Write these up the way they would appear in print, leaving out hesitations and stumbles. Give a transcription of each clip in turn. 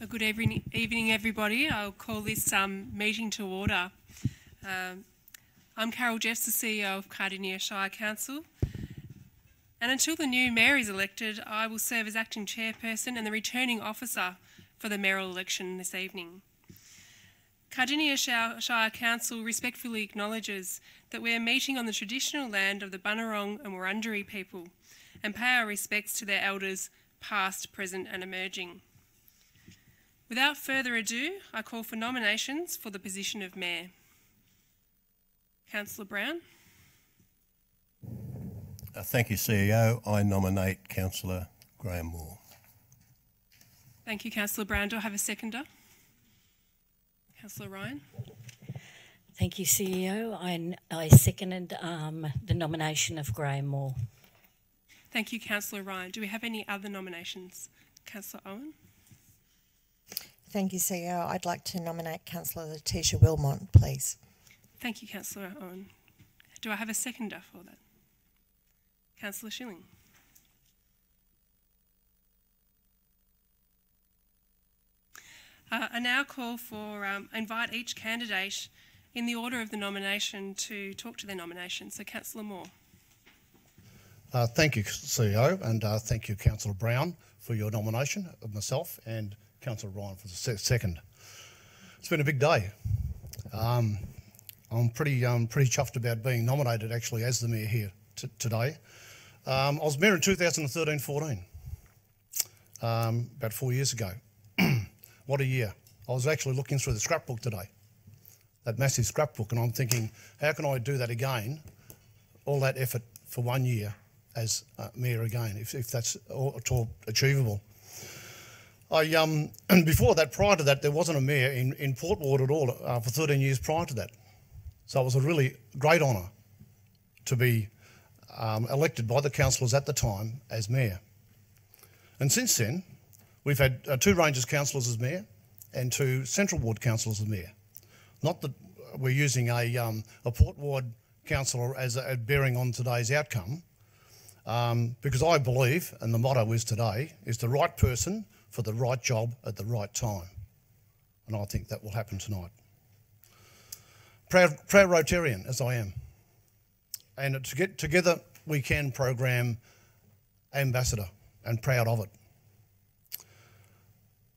Good evening, everybody. I'll call this meeting to order. I'm Carol Jeffs, the CEO of Cardinia Shire Council, and until the new mayor is elected, I will serve as acting chairperson and the returning officer for the mayoral election this evening. Cardinia Shire Council respectfully acknowledges that we are meeting on the traditional land of the Bunurong and Wurundjeri people and pay our respects to their elders, past, present and emerging. Without further ado, I call for nominations for the position of Mayor. Councillor Brown. Thank you, CEO. I nominate Councillor Graham Moore. Thank you, Councillor Brown. Do I have a seconder? Councillor Ryan. Thank you, CEO. I seconded the nomination of Graham Moore. Thank you, Councillor Ryan. Do we have any other nominations? Councillor Owen. Thank you, CEO. I'd like to nominate Councillor Letitia Wilmot, please. Thank you, Councillor Owen. Do I have a seconder for that? Councillor Schilling. I now call for, invite each candidate in the order of the nomination to talk to their nomination. So, Councillor Moore. Thank you, CEO, and thank you, Councillor Brown, for your nomination of myself and Councillor Ryan for the second. It's been a big day. I'm pretty chuffed about being nominated actually as the mayor here today. I was mayor in 2013-14, about 4 years ago. What a year. I was actually looking through the scrapbook today, that massive scrapbook, and I'm thinking, how can I do that again, all that effort for 1 year as mayor again, if that's at all achievable. And before that, prior to that, there wasn't a mayor in Port Ward at all for 13 years prior to that. So it was a really great honour to be elected by the councillors at the time as mayor. And since then, we've had 2 Rangers councillors as mayor and 2 Central Ward councillors as mayor. Not that we're using a Port Ward councillor as a bearing on today's outcome, because I believe, and the motto is today, is the right person for the right job at the right time. And I think that will happen tonight. Proud Rotarian, as I am. And to get together, we can program ambassador, and proud of it.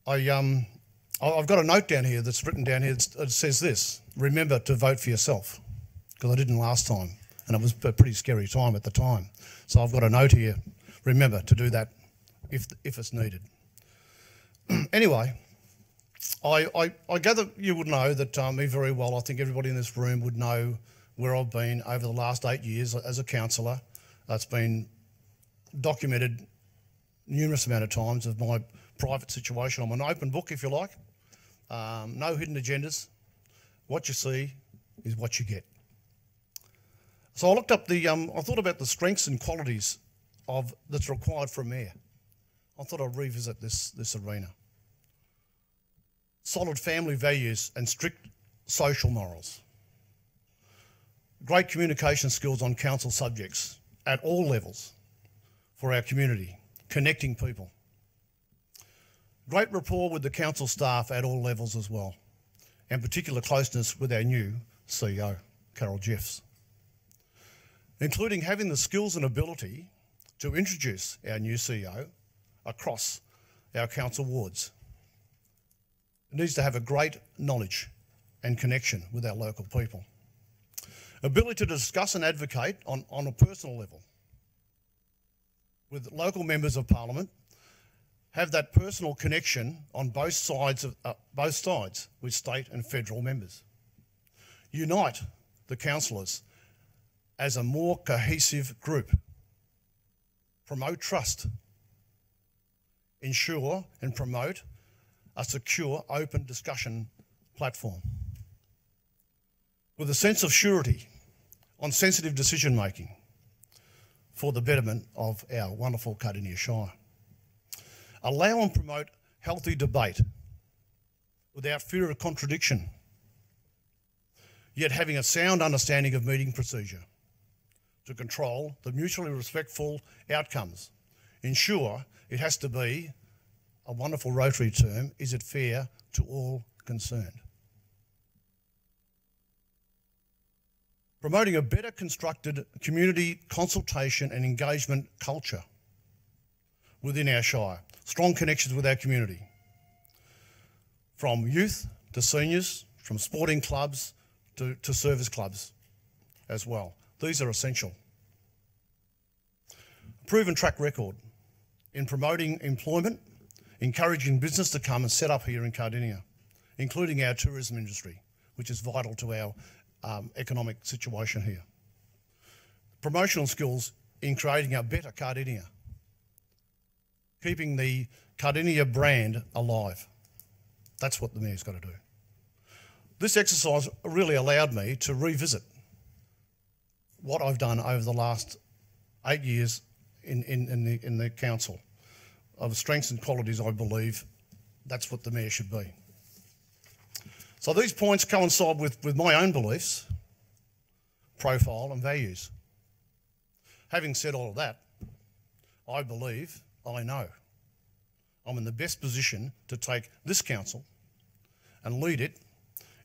I've got a note down here that's written down here. It says this: remember to vote for yourself, because I didn't last time, and it was a pretty scary time at the time. So I've got a note here: remember to do that if it's needed. Anyway, I gather you would know that me very well. I think everybody in this room would know where I've been over the last 8 years as a councillor. It's been documented numerous amount of times of my private situation. I'm an open book, if you like. No hidden agendas. What you see is what you get. So I looked up I thought about the strengths and qualities that's required for a mayor. I thought I'd revisit this arena. Solid family values and strict social morals. Great communication skills on council subjects at all levels for our community, connecting people. Great rapport with the council staff at all levels as well, and particular closeness with our new CEO, Carol Jeffs, including having the skills and ability to introduce our new CEO across our council wards. It needs to have a great knowledge and connection with our local people. Ability to discuss and advocate on a personal level with local members of parliament, have that personal connection on both sides with state and federal members. Unite the councillors as a more cohesive group. Promote trust. Ensure and promote a secure, open discussion platform. With a sense of surety on sensitive decision making for the betterment of our wonderful Cardinia Shire. Allow and promote healthy debate without fear of contradiction, yet having a sound understanding of meeting procedure to control the mutually respectful outcomes. Ensure it has to be a wonderful Rotary term, is it fair to all concerned? Promoting a better constructed community consultation and engagement culture within our Shire. Strong connections with our community. From youth to seniors, from sporting clubs to service clubs as well. These are essential. Proven track record in promoting employment, encouraging business to come and set up here in Cardinia, including our tourism industry, which is vital to our economic situation here. Promotional skills in creating a better Cardinia, keeping the Cardinia brand alive. That's what the Mayor's got to do. This exercise really allowed me to revisit what I've done over the last 8 years in the council. Of strengths and qualities, I believe that's what the Mayor should be. So these points coincide with my own beliefs, profile and values. Having said all of that, I believe, I know, I'm in the best position to take this council and lead it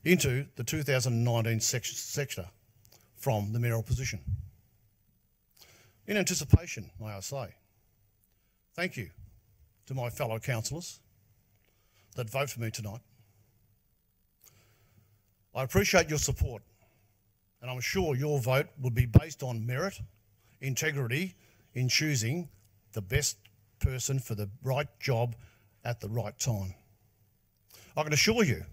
into the 2019 sector from the mayoral position. In anticipation, may I say, thank you to my fellow councillors that vote for me tonight. I appreciate your support, and I'm sure your vote will be based on merit, integrity in choosing the best person for the right job at the right time. I can assure you,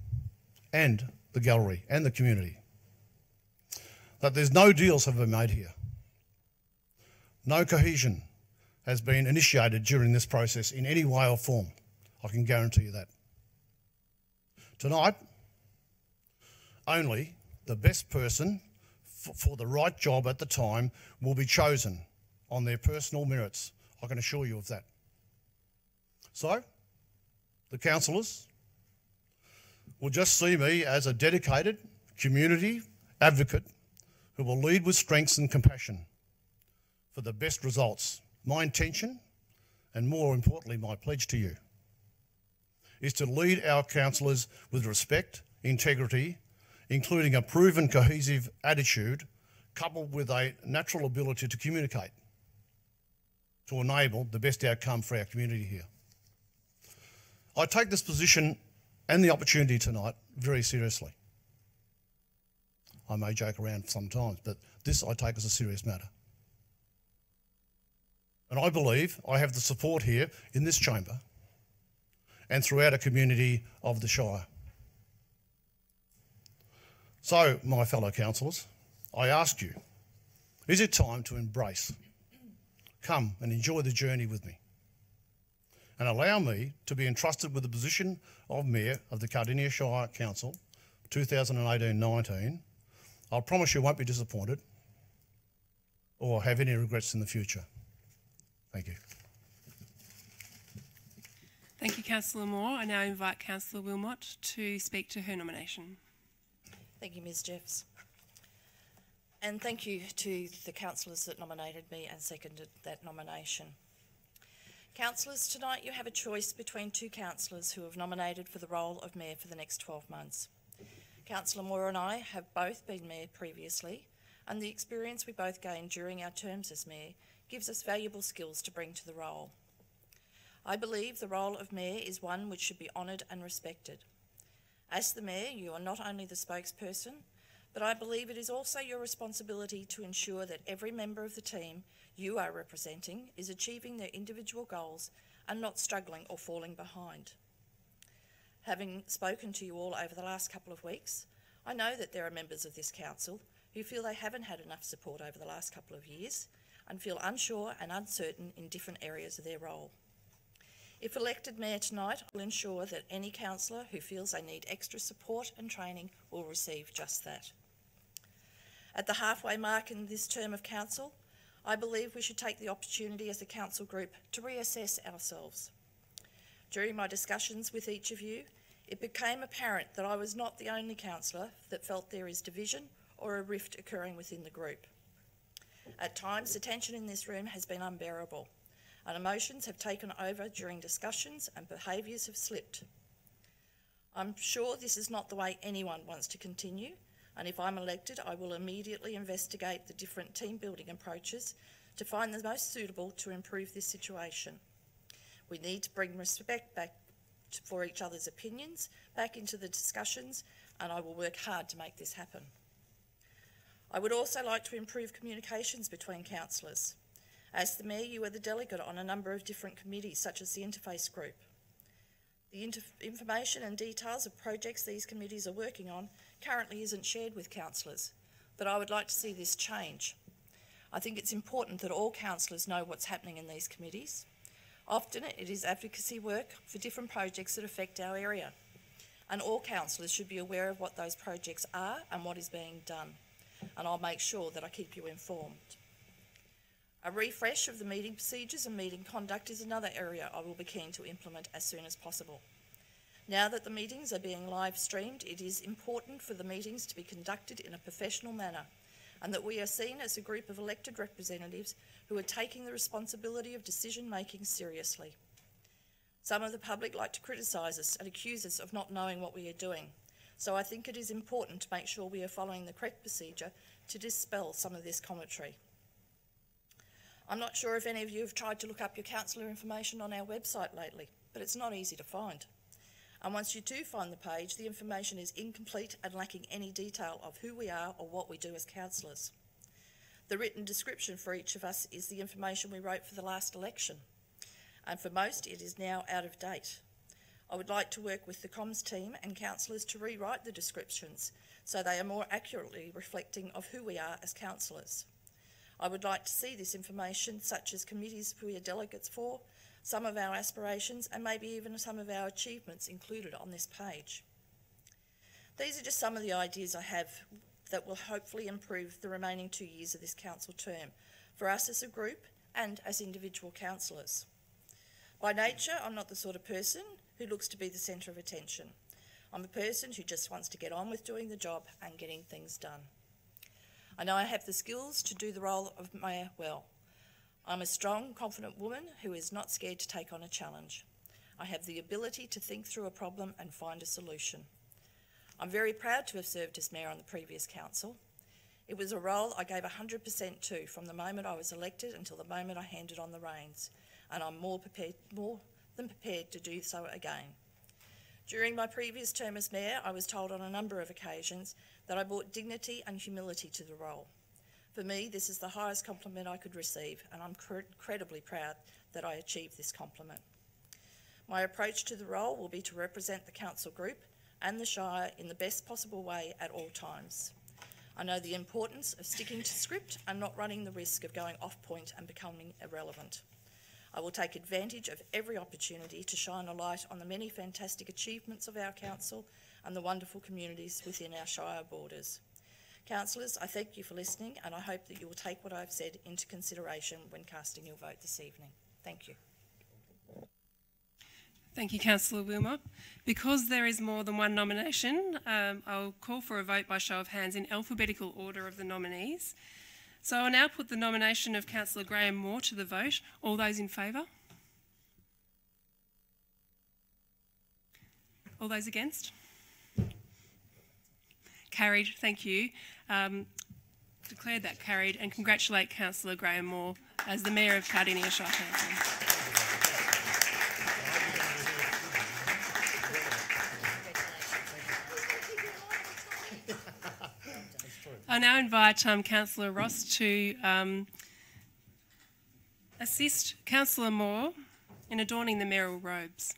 and the gallery and the community, that there's no deals have been made here. No cohesion has been initiated during this process in any way or form. I can guarantee you that. Tonight, only the best person for the right job at the time will be chosen on their personal merits. I can assure you of that. So, the councillors will just see me as a dedicated community advocate who will lead with strengths and compassion for the best results. My intention, and more importantly, my pledge to you, is to lead our councillors with respect, integrity, including a proven cohesive attitude coupled with a natural ability to communicate to enable the best outcome for our community here. I take this position and the opportunity tonight very seriously. I may joke around sometimes, but this I take as a serious matter. And I believe I have the support here in this chamber and throughout a community of the Shire. So, my fellow councillors, I ask you, is it time to embrace? Come and enjoy the journey with me and allow me to be entrusted with the position of Mayor of the Cardinia Shire Council 2018-19. I'll promise you won't be disappointed or have any regrets in the future. Thank you. Thank you, Councillor Moore. I now invite Councillor Wilmot to speak to her nomination. Thank you, Ms Jeffs. And thank you to the councillors that nominated me and seconded that nomination. Councillors, tonight you have a choice between two councillors who have nominated for the role of Mayor for the next 12 months. Councillor Moore and I have both been Mayor previously, and the experience we both gained during our terms as Mayor gives us valuable skills to bring to the role. I believe the role of Mayor is one which should be honoured and respected. As the Mayor, you are not only the spokesperson, but I believe it is also your responsibility to ensure that every member of the team you are representing is achieving their individual goals and not struggling or falling behind. Having spoken to you all over the last couple of weeks, I know that there are members of this council who feel they haven't had enough support over the last couple of years and feel unsure and uncertain in different areas of their role. If elected Mayor tonight, I will ensure that any councillor who feels they need extra support and training will receive just that. At the halfway mark in this term of council, I believe we should take the opportunity as a council group to reassess ourselves. During my discussions with each of you, it became apparent that I was not the only councillor that felt there is division or a rift occurring within the group. At times, the tension in this room has been unbearable, and emotions have taken over during discussions and behaviours have slipped. I'm sure this is not the way anyone wants to continue, and if I'm elected, I will immediately investigate the different team building approaches to find the most suitable to improve this situation. We need to bring respect back for each other's opinions back into the discussions, and I will work hard to make this happen. I would also like to improve communications between councillors. As the Mayor, you are the delegate on a number of different committees, such as the Interface Group. The information and details of projects these committees are working on currently isn't shared with councillors, but I would like to see this change. I think it's important that all councillors know what's happening in these committees. Often it is advocacy work for different projects that affect our area, and all councillors should be aware of what those projects are and what is being done, and I'll make sure that I keep you informed. A refresh of the meeting procedures and meeting conduct is another area I will be keen to implement as soon as possible. Now that the meetings are being live streamed, it is important for the meetings to be conducted in a professional manner, and that we are seen as a group of elected representatives who are taking the responsibility of decision making seriously. Some of the public like to criticise us and accuse us of not knowing what we are doing, so I think it is important to make sure we are following the correct procedure to dispel some of this commentary. I'm not sure if any of you have tried to look up your councillor information on our website lately, but it's not easy to find. And once you do find the page, the information is incomplete and lacking any detail of who we are or what we do as councillors. The written description for each of us is the information we wrote for the last election, and for most it is now out of date. I would like to work with the comms team and councillors to rewrite the descriptions so they are more accurately reflecting of who we are as councillors. I would like to see this information, such as committees we are delegates for, some of our aspirations, and maybe even some of our achievements included on this page. These are just some of the ideas I have that will hopefully improve the remaining 2 years of this council term for us as a group and as individual councillors. By nature, I'm not the sort of person who looks to be the centre of attention. I'm a person who just wants to get on with doing the job and getting things done. I know I have the skills to do the role of Mayor well. I'm a strong, confident woman who is not scared to take on a challenge. I have the ability to think through a problem and find a solution. I'm very proud to have served as Mayor on the previous council. It was a role I gave 100% to from the moment I was elected until the moment I handed on the reins, and I'm more than prepared to do so again. During my previous term as Mayor, I was told on a number of occasions that I brought dignity and humility to the role. For me, this is the highest compliment I could receive, and I'm incredibly proud that I achieved this compliment. My approach to the role will be to represent the council group and the Shire in the best possible way at all times. I know the importance of sticking to script and not running the risk of going off point and becoming irrelevant. I will take advantage of every opportunity to shine a light on the many fantastic achievements of our council and the wonderful communities within our Shire borders. Councillors, I thank you for listening, and I hope that you will take what I've said into consideration when casting your vote this evening. Thank you. Thank you, Councillor Wilmot. Because there is more than one nomination, I'll call for a vote by show of hands in alphabetical order of the nominees. So I'll now put the nomination of Councillor Graham Moore to the vote. All those in favour? All those against? Carried, thank you. Declared that carried, and congratulate Councillor Graham Moore as the Mayor of Cardinia Shire Council. I now invite Councillor Ross to assist Councillor Moore in adorning the mayoral robes.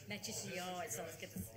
Matches your eyes, I was going to say.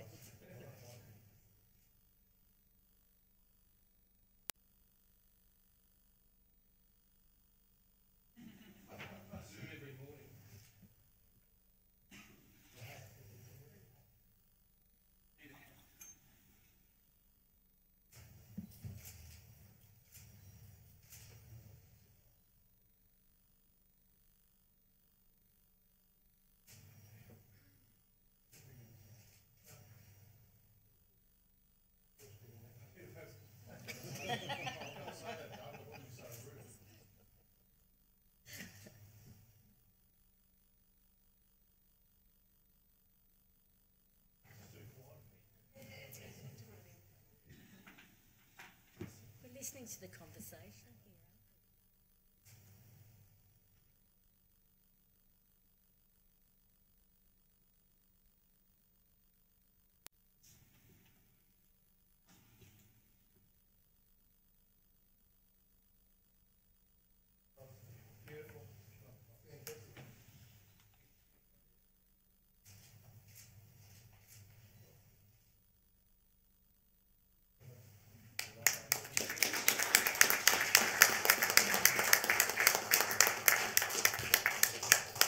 listening to the conversation here.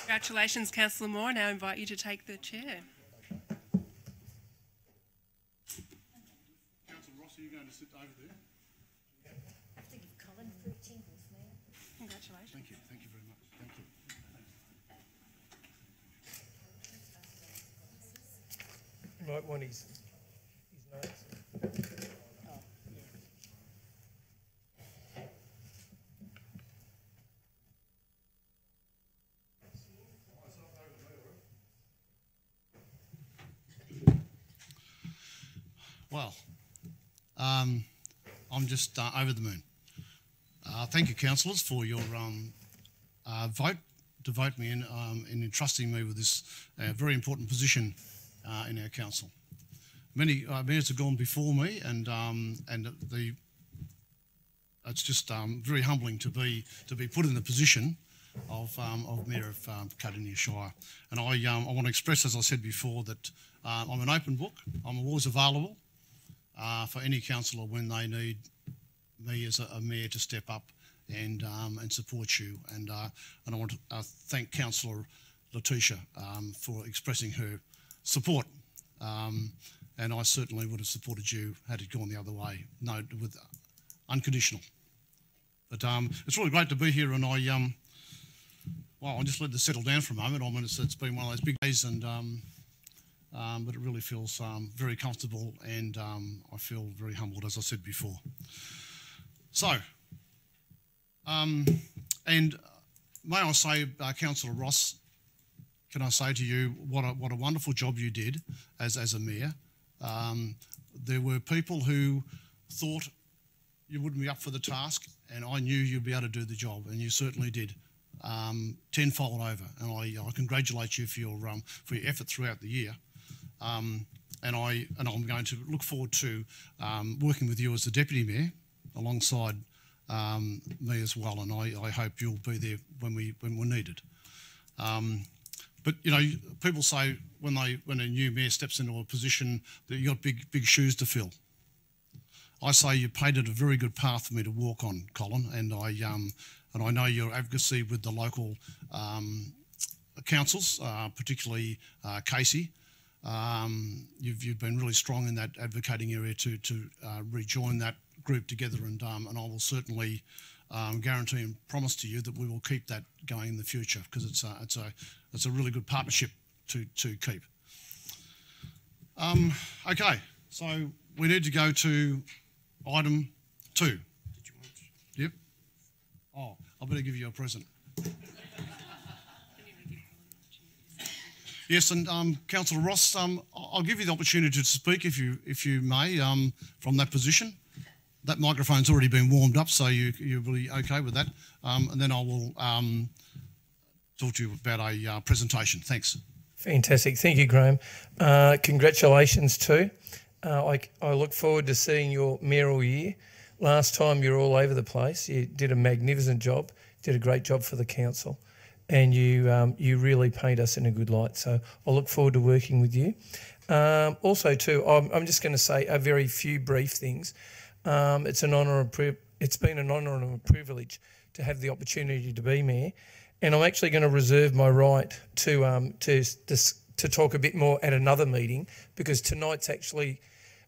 Congratulations, Councillor Moore. I now invite you to take the chair. Councillor Ross, are you going to sit over there? I have to give Colin fruit tingles now. Congratulations. Thank you very much. Thank you. You might want his notes. Well, I'm just over the moon. Thank you, councillors, for your vote to vote me in entrusting me with this very important position in our council. Many mayors have gone before me, and it's just very humbling to be put in the position of Mayor of Cardinia Shire. And I want to express, as I said before, that I'm an open book. I'm always available for any councillor when they need me as a mayor to step up and support you. And I want to thank Councillor Letitia for expressing her support. And I certainly would have supported you had it gone the other way. No, with unconditional. But it's really great to be here, and I'll just let this settle down for a moment. I mean, it's been one of those big days, and but it really feels very comfortable, and I feel very humbled, as I said before. So, and may I say, Councillor Ross, can I say to you what a wonderful job you did as a mayor. There were people who thought you wouldn't be up for the task, and I knew you'd be able to do the job, and you certainly did, tenfold over. And I congratulate you for your effort throughout the year. And I'm going to look forward to working with you as the deputy mayor, alongside me as well. And I hope you'll be there when we're needed. But you know, people say when a new mayor steps into a position that you've got big shoes to fill. I say you painted a very good path for me to walk on, Colin, and I know your advocacy with the local councils, particularly Casey. You've been really strong in that advocating area to rejoin that group together, and I will certainly guarantee and promise to you that we will keep that going in the future, because it's a really good partnership to keep. Okay, so we need to go to item 2. Did you want to? Yep. Oh, I better give you a present. Yes, and Councillor Ross, I'll give you the opportunity to speak if you may from that position. That microphone's already been warmed up, so you're really okay with that. And then I will talk to you about a presentation. Thanks. Fantastic. Thank you, Graham. Congratulations too. I look forward to seeing your mayoral year. Last time you were all over the place. You did a magnificent job, did a great job for the council, and you really paint us in a good light. So I look forward to working with you. Also too, I'm just going to say a very few brief things. It's been an honour and a privilege to have the opportunity to be mayor, and I'm actually going to reserve my right to talk a bit more at another meeting, because tonight's actually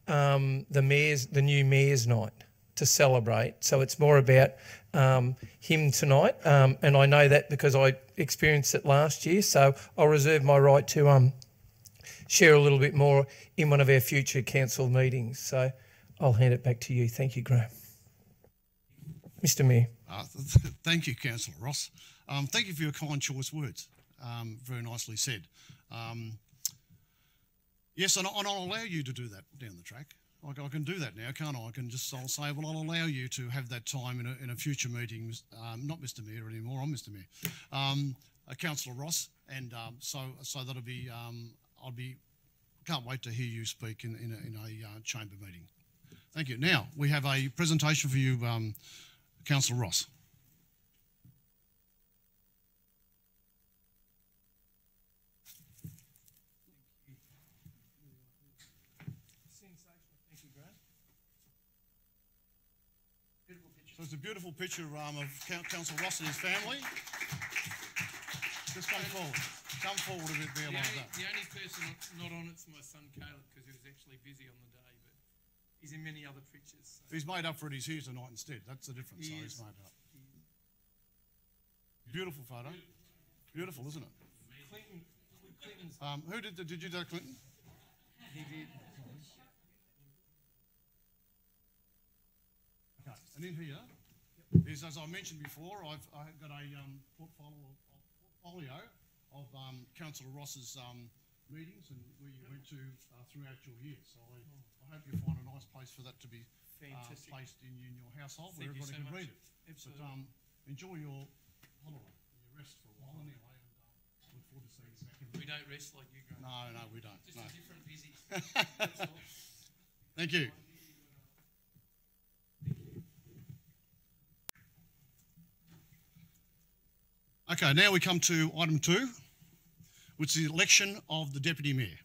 the new mayor's night to celebrate. So it's more about him tonight, and I know that because I experienced it last year. So I'll reserve my right to share a little bit more in one of our future council meetings. So I'll hand it back to you. Thank you, Graham. Mr. Mayor. Thank you, Councillor Ross. Thank you for your kind choice words. Very nicely said. Yes, and I'll allow you to do that down the track. I can do that now, can't I? I'll say, well, I'll allow you to have that time in a future meeting. Not Mr. Mayor anymore. I'm Mr. Mayor. Councillor Ross, and so that'll be. Can't wait to hear you speak in a chamber meeting. Thank you. Now we have a presentation for you, Councillor Ross. So it's a beautiful picture of Councillor Ross and his family. Just come forward. Come forward a bit there like that. The only person not on it's my son Caleb, because he was actually busy on the day, but he's in many other pictures. So. He's made up for it. He's here tonight instead. That's the difference. He's made up. Beautiful photo. Beautiful, isn't it? Clinton's. Who did you do that, Clinton? He did. Okay. And in here is, as I mentioned before, I've got a portfolio of Councillor Ross's meetings and where you went to throughout your year. So I hope you find a nice place for that to be placed in your household where everybody can read it. Absolutely. But enjoy your holiday, your rest for a while anyway, and look forward to seeing you back. We don't rest like you, Graham. No, we don't. Just no. a different busy. That's all. Thank you. Okay, now we come to item 2, which is the election of the Deputy Mayor.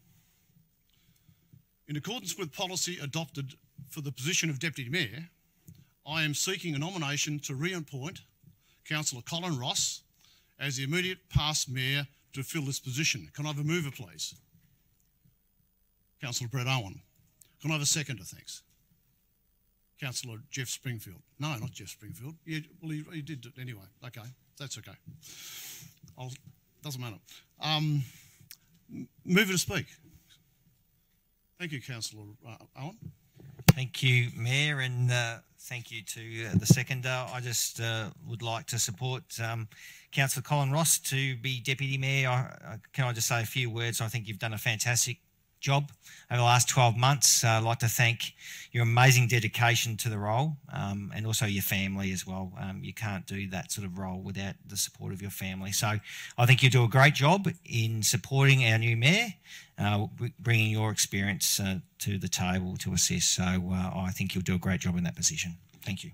In accordance with policy adopted for the position of Deputy Mayor, I am seeking a nomination to reappoint Councillor Colin Ross as the immediate past Mayor to fill this position. Can I have a mover, please? Councillor Brett Owen. Can I have a seconder, thanks? Councillor Jeff Springfield. No, not Jeff Springfield. Yeah, well, he did it anyway. Okay, that's okay. Doesn't matter. Mover to speak. Thank you, Councillor Owen. Thank you, Mayor, and thank you to the seconder. I just would like to support Councillor Colin Ross to be Deputy Mayor. Can I just say a few words? I think you've done a fantastic job over the last 12 months. I'd like to thank your amazing dedication to the role and also your family as well. You can't do that sort of role without the support of your family. So I think you do a great job in supporting our new Mayor, bringing your experience to the table to assist. So I think you'll do a great job in that position. Thank you.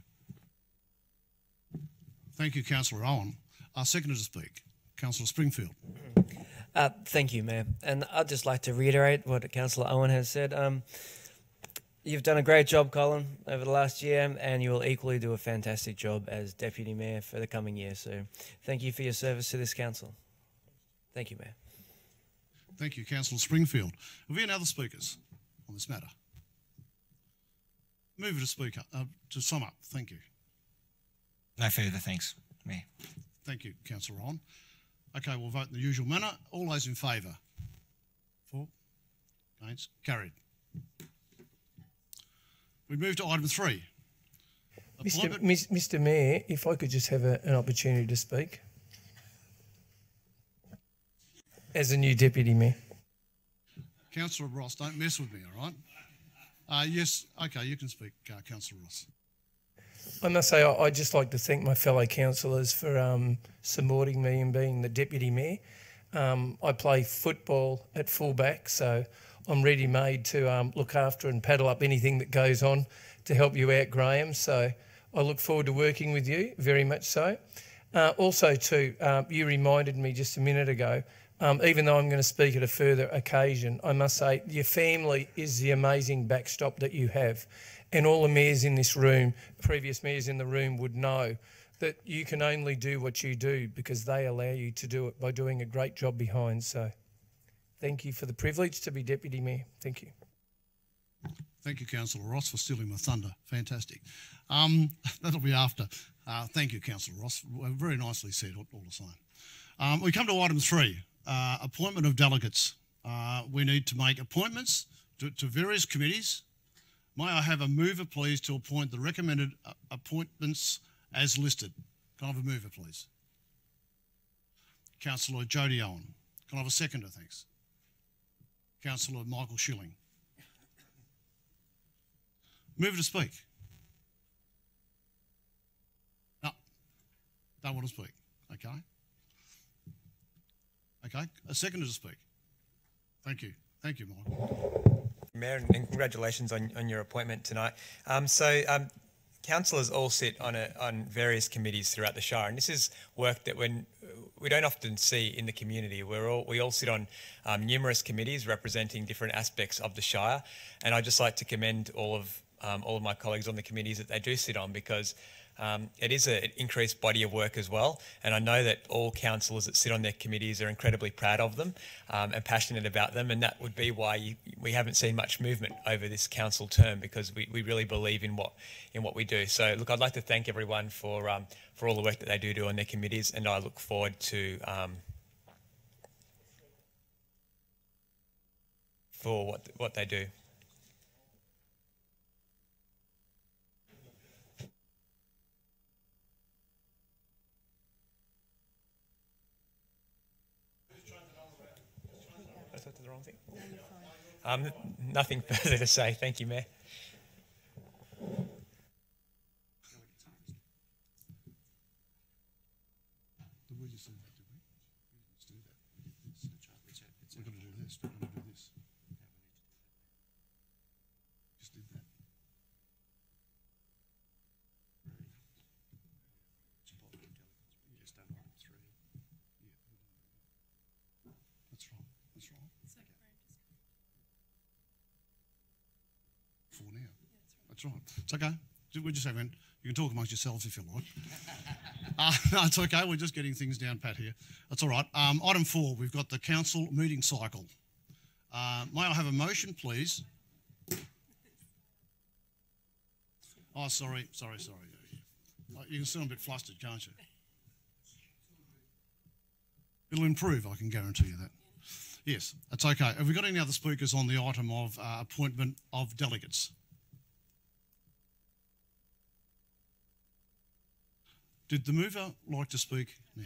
Thank you, Councillor Owen. Seconder to speak, Councillor Springfield. Thank you, Mayor. And I'd just like to reiterate what Councillor Owen has said. You've done a great job, Colin, over the last year, and you will equally do a fantastic job as Deputy Mayor for the coming year. So thank you for your service to this council. Thank you, Mayor. Thank you, Councillor Springfield. Have we any other speakers on this matter? Mover to speak to sum up. Thank you. No further thanks, Mayor. Thank you, Councillor Owen. Okay, we'll vote in the usual manner. All those in favour? For? Against? Carried. We move to item 3. Mr. Mayor, if I could just have an opportunity to speak as a new Deputy Mayor. Councillor Ross, don't mess with me, all right? Yes, okay, you can speak, Councillor Ross. I must say, I'd just like to thank my fellow councillors for supporting me and being the Deputy Mayor. I play football at fullback, so I'm ready-made to look after and paddle up anything that goes on to help you out, Graham. So I look forward to working with you, very much so. Also, too, you reminded me just a minute ago, even though I'm going to speak at a further occasion, I must say your family is the amazing backstop that you have. And all the mayors in this room, previous mayors in the room, would know that you can only do what you do because they allow you to do it by doing a great job behind. So thank you for the privilege to be Deputy Mayor. Thank you. Thank you, Councillor Ross, for stealing my thunder. Fantastic. That'll be after. Thank you, Councillor Ross. Very nicely said, all the same. We come to item 3, appointment of delegates. We need to make appointments to various committees. May I have a mover, please, to appoint the recommended appointments as listed? Can I have a mover, please? Councillor Jodie Owen. Can I have a seconder, thanks? Councillor Michael Schilling. Mover to speak? No. Don't want to speak. Okay. Okay. A seconder to speak. Thank you. Thank you, Michael. Mayor, and congratulations on your appointment tonight. Councillors all sit on various committees throughout the Shire, and this is work that we don't often see in the community. We all sit on numerous committees representing different aspects of the Shire, and I'd just like to commend all of my colleagues on the committees that they do sit on, because it is an increased body of work as well, and I know that all councillors that sit on their committees are incredibly proud of them and passionate about them, and that would be why we haven't seen much movement over this council term, because we really believe in what we do. So look, I'd like to thank everyone for all the work that they do on their committees, and I look forward to for what they do. The wrong thing. Nothing further to say. Thank you, Mayor. Did we just do that, did we? Let's do that. We're going to do this. We're going to do this. Just did that. That's right. That's right. For now. That's right. It's okay. We're just having, you can talk amongst yourselves if you like. No, it's okay. We're just getting things down pat here. That's all right. Item 4, we've got the council meeting cycle. May I have a motion, please? Oh, sorry. You can still a bit flustered, can't you? It'll improve, I can guarantee you that. Yes, that's okay. Have we got any other speakers on the item of appointment of delegates? Did the mover like to speak now?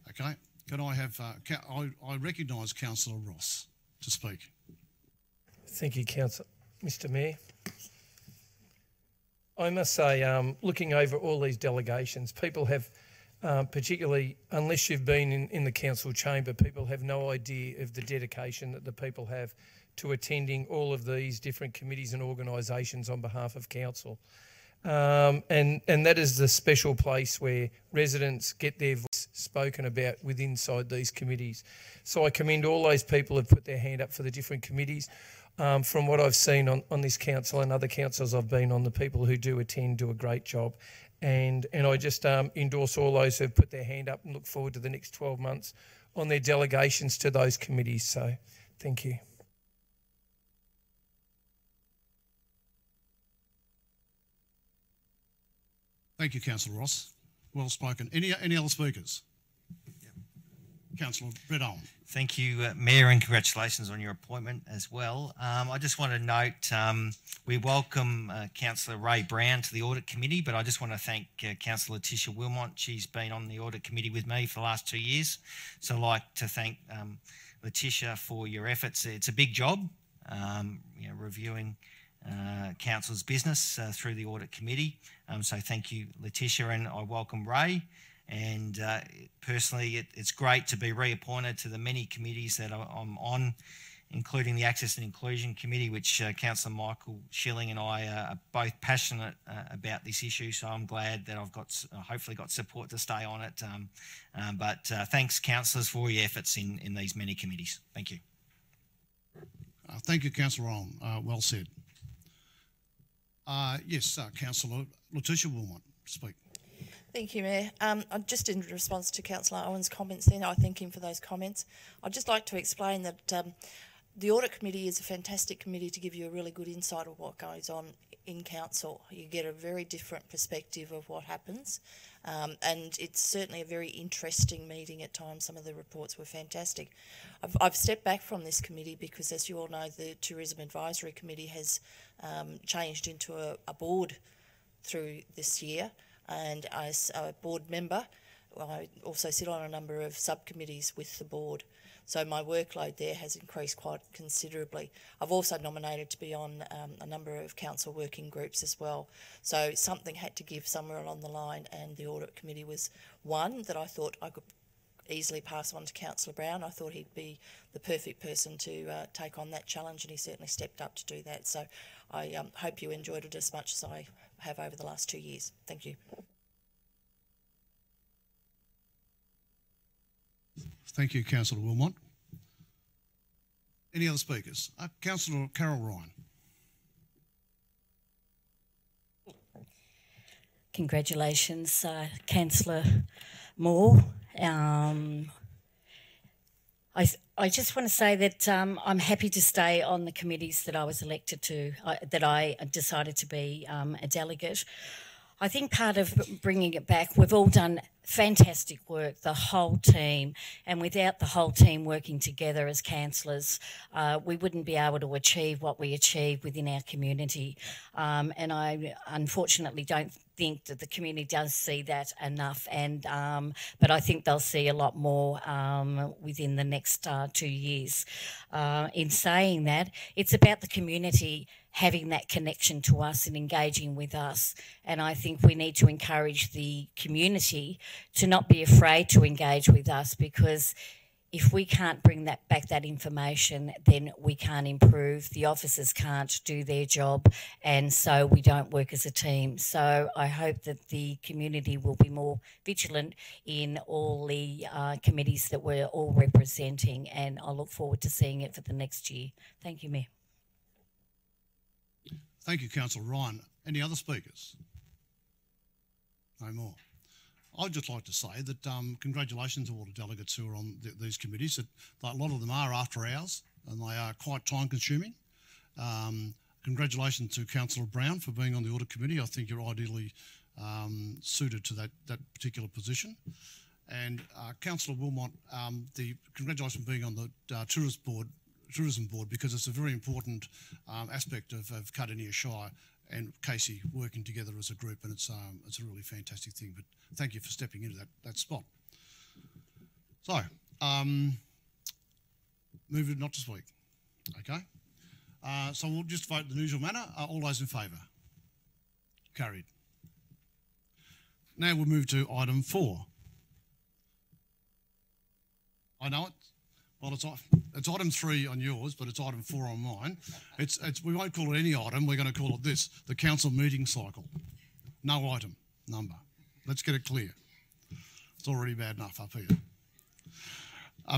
Okay. Can I have, I recognise Councillor Ross to speak. Thank you, Mr. Mayor. I must say, looking over all these delegations, people have, particularly, unless you've been in the council chamber, people have no idea of the dedication that the people have to attending all of these different committees and organisations on behalf of council. And that is the special place where residents get their voice spoken about inside these committees. So I commend all those people who have put their hand up for the different committees. From what I've seen on this council and other councils I've been on, the people who do attend do a great job. And I just endorse all those who have put their hand up and look forward to the next 12 months on their delegations to those committees. So thank you. Thank you, Councillor Ross. Well spoken. Any other speakers? Yep. Councillor Brett Owen. Thank you, Mayor, and congratulations on your appointment as well. I just want to note we welcome Councillor Ray Brown to the Audit Committee, but I just want to thank Councillor Letitia Wilmot. She's been on the Audit Committee with me for the last 2 years. So I'd like to thank Letitia for your efforts. It's a big job, reviewing council's business through the Audit Committee. So thank you, Letitia, and I welcome Ray. And personally, it's great to be reappointed to the many committees that I'm on, including the Access and Inclusion Committee, which Councillor Michael Schilling and I are both passionate about this issue. So I'm glad that I've got hopefully got support to stay on it. But thanks, councillors, for your efforts in these many committees. Thank you. Thank you, Councillor Owen. Well said. Yes, Councillor Letitia Wilmot, speak. Thank you, Mayor. Just in response to Councillor Owen's comments then, I thank him for those comments. I'd just like to explain that the Audit Committee is a fantastic committee to give you a really good insight of what goes on in council. You get a very different perspective of what happens, and it's certainly a very interesting meeting at times. Some of the reports were fantastic. I've stepped back from this committee because, as you all know, the Tourism Advisory Committee has changed into a board through this year. And as a board member, I also sit on a number of subcommittees with the board. So my workload there has increased quite considerably. I've also nominated to be on a number of council working groups as well. So something had to give somewhere along the line, and the Audit Committee was one that I thought I could easily pass on to Councillor Brown. I thought he'd be the perfect person to take on that challenge, and he certainly stepped up to do that. So I hope you enjoyed it as much as I have over the last 2 years. Thank you. Thank you, Councillor Wilmot. Any other speakers? Councillor Carol Ryan. Congratulations, Councillor Moore. I just want to say that I'm happy to stay on the committees that I was elected to, that I decided to be a delegate. I think part of bringing it back, we've all done fantastic work, the whole team, and without the whole team working together as councillors, we wouldn't be able to achieve what we achieve within our community. And I unfortunately don't think that the community does see that enough, and but I think they'll see a lot more within the next 2 years. In saying that, it's about the community having that connection to us and engaging with us, and I think we need to encourage the community to not be afraid to engage with us, because if we can't bring that information, then we can't improve, the officers can't do their job, and so we don't work as a team. So I hope that the community will be more vigilant in all the committees that we're all representing, and I look forward to seeing it for the next year. Thank you, Mayor. Thank you, Councillor Ryan. Any other speakers? No more. I'd just like to say that congratulations to all the delegates who are on these committees. A lot of them are after hours and they are quite time consuming. Congratulations to Councillor Brown for being on the Audit Committee. I think you're ideally suited to that particular position. And Councillor Wilmot, the congratulations for being on the Tourism Board, because it's a very important aspect of Cardinia Shire and Casey working together as a group, and it's a really fantastic thing. But thank you for stepping into that spot. So, move not to speak. Okay. So we'll just vote in the usual manner. All those in favour? Carried. Now we'll move to item 4. I know it. Well, it's item 3 on yours, but it's item 4 on mine. We won't call it any item. We're going to call it this: the council meeting cycle. No item number. Let's get it clear. It's already bad enough up here.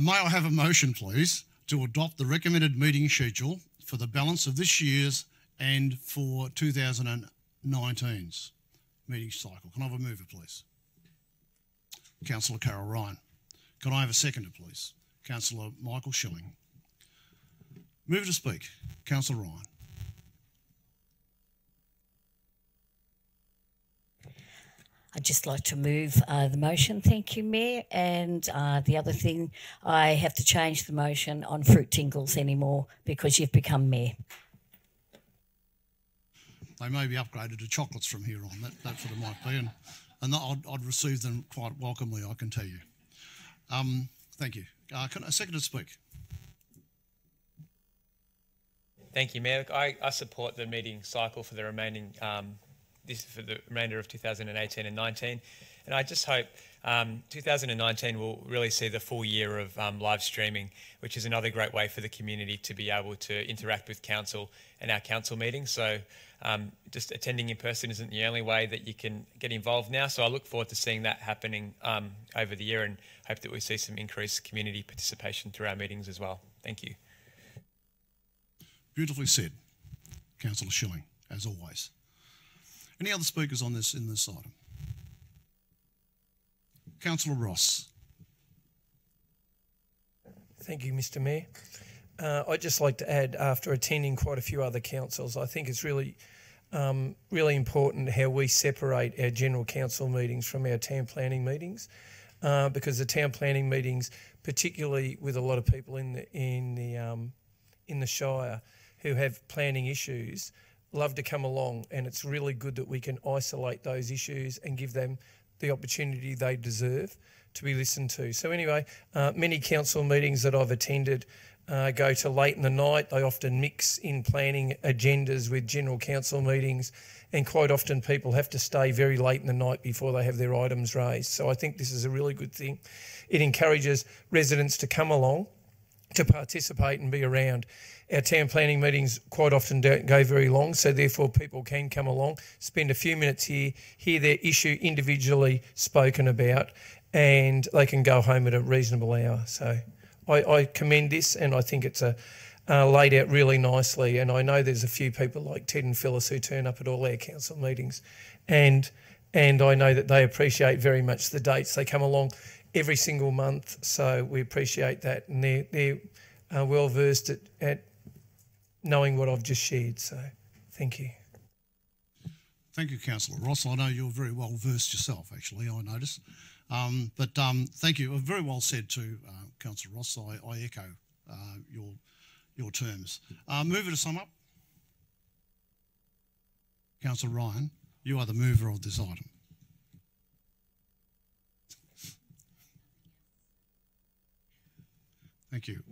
May I have a motion, please, to adopt the recommended meeting schedule for the balance of this year's and for 2019's meeting cycle? Can I have a mover, please? Councillor Carol Ryan. Can I have a seconder, please? Councillor Michael Schilling. Move to speak. Councillor Ryan. I'd just like to move the motion. Thank you, Mayor. And the other thing, I have to change the motion on fruit tingles anymore because you've become Mayor. They may be upgraded to chocolates from here on. That's what it might be. And I'd receive them quite welcomely, I can tell you. Thank you. Can I second to speak? Thank you, Mayor. I support the meeting cycle for the remaining for the remainder of 2018 and 19, and I just hope 2019 will really see the full year of live streaming, which is another great way for the community to be able to interact with council and our council meetings. So just attending in person isn't the only way that you can get involved now. So I look forward to seeing that happening over the year, and hope that we see some increased community participation through our meetings as well. Thank you. Beautifully said, Councillor Schilling, as always. Any other speakers on this in this item? Councillor Ross. Thank you, Mr. Mayor. I'd just like to add, after attending quite a few other councils, I think it's really important how we separate our general council meetings from our town planning meetings, because the town planning meetings, particularly with a lot of people in the Shire who have planning issues, love to come along, and it's really good that we can isolate those issues and give them the opportunity they deserve to be listened to. So anyway, many council meetings that I've attended go to late in the night. They often mix in planning agendas with general council meetings, and quite often people have to stay very late in the night before they have their items raised. So I think this is a really good thing. It encourages residents to come along, to participate and be around. Our town planning meetings quite often don't go very long, so therefore people can come along, spend a few minutes here, hear their issue individually spoken about, and they can go home at a reasonable hour. So I commend this, and I think it's laid out really nicely. And I know there's a few people like Ted and Phyllis who turn up at all our council meetings, and I know that they appreciate very much the dates. They come along every single month, so we appreciate that, and they're well versed at knowing what I've just shared. So thank you. Thank you, Councillor Ross. I know you're very well versed yourself, actually, I notice. But thank you. Very well said too, Councillor Ross. I echo your terms. Mover to sum up. Councillor Ryan, you are the mover of this item. Thank you.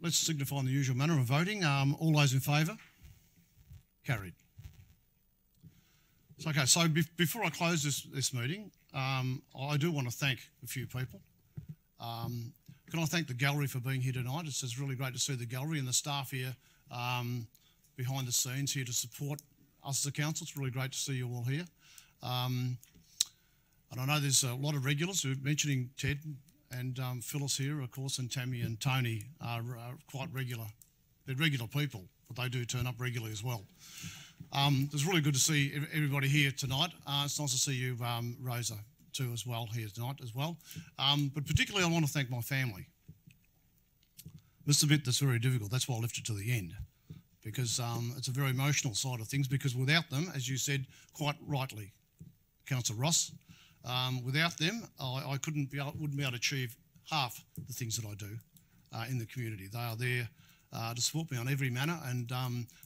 Let's signify in the usual manner of voting. All those in favour? Carried. Okay, so before I close this meeting, I do want to thank a few people. Can I thank the gallery for being here tonight? It's just really great to see the gallery and the staff here behind the scenes here to support us as a council. It's really great to see you all here. And I know there's a lot of regulars, mentioning Ted and Phyllis here, of course, and Tammy and Tony are quite regular. They're regular people, but they do turn up regularly as well. It's really good to see everybody here tonight. It's nice to see you, Rosa, too, as well, here tonight as well. But particularly I want to thank my family. This is a bit that's very difficult. That's why I left it to the end, because it's a very emotional side of things, because without them, as you said quite rightly, Councillor Ross, without them, I wouldn't be able to achieve half the things that I do in the community. They are there to support me on every manner, and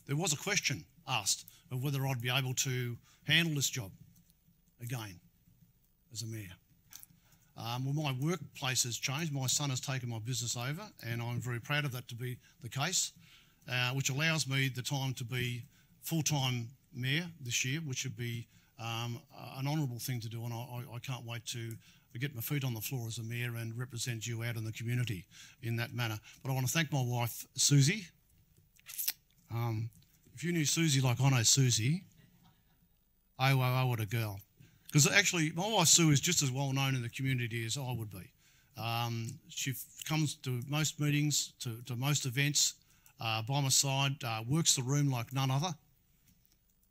there was a question asked of whether I'd be able to handle this job again as a mayor. Well, my workplace has changed. My son has taken my business over, and I'm very proud of that to be the case, which allows me the time to be full-time mayor this year, which would be an honourable thing to do, and I can't wait to get my feet on the floor as a mayor and represent you out in the community in that manner. But I want to thank my wife, Susie. If you knew Susie like I know Susie, oh, what a girl. Because actually, my wife Sue is just as well known in the community as I would be. She comes to most meetings, to most events, by my side, works the room like none other.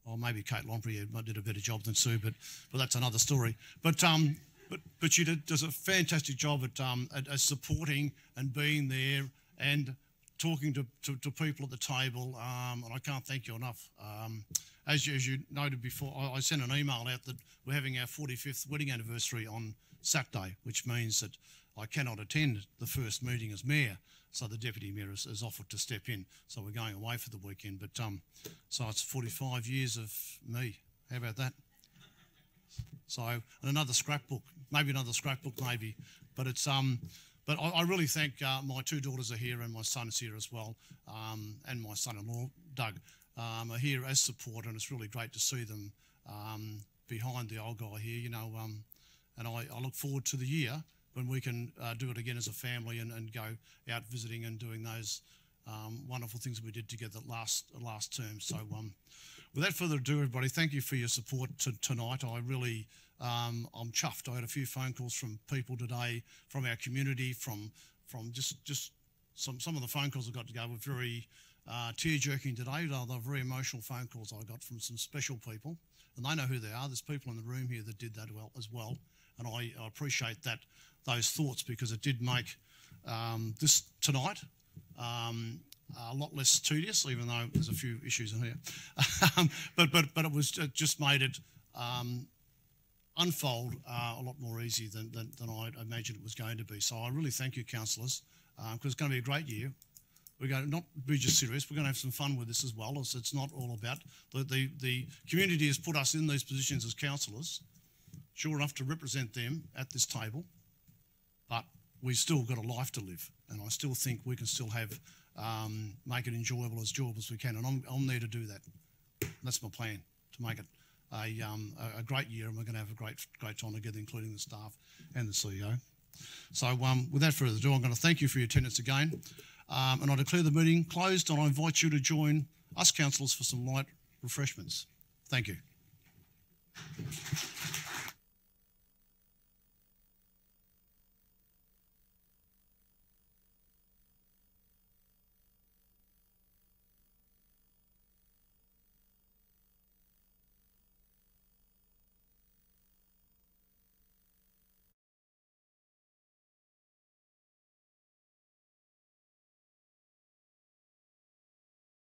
Or maybe Kate Lomprey did a better job than Sue, but that's another story. But she does a fantastic job at supporting and being there and talking to people at the table, and I can't thank you enough. As you noted before, I sent an email out that we're having our 45th wedding anniversary on Saturday, which means that I cannot attend the first meeting as mayor, so the deputy mayor has offered to step in. So we're going away for the weekend, but so it's 45 years of me. How about that? So, and another scrapbook, maybe, but it's But I really thank my two daughters are here and my son's here as well, and my son-in-law, Doug, are here as support, and it's really great to see them behind the old guy here, you know, and I look forward to the year when we can do it again as a family and go out visiting and doing those wonderful things we did together last term. So without further ado, everybody, thank you for your support tonight. I really... I'm chuffed. I had a few phone calls from people today, from our community, from just some of the phone calls I got to go were very tear-jerking today. They're very emotional phone calls I got from some special people, and they know who they are. There's people in the room here that did that as well, and I appreciate those thoughts, because it did make this tonight a lot less tedious, even though there's a few issues in here. but it just made it unfold a lot more easy than I imagined it was going to be. So I really thank you, councillors, because it's going to be a great year. We're going to not be just serious, we're going to have some fun with this as well. It's not all about... The community has put us in these positions as councillors sure enough to represent them at this table, but we've still got a life to live, and I still think we can still have make it enjoyable as we can, and I'm there to do that. That's my plan, to make it a great year, and we're going to have a great time together, including the staff and the CEO. So without further ado, I'm going to thank you for your attendance again, and I declare the meeting closed, and I invite you to join us councillors for some light refreshments. Thank you.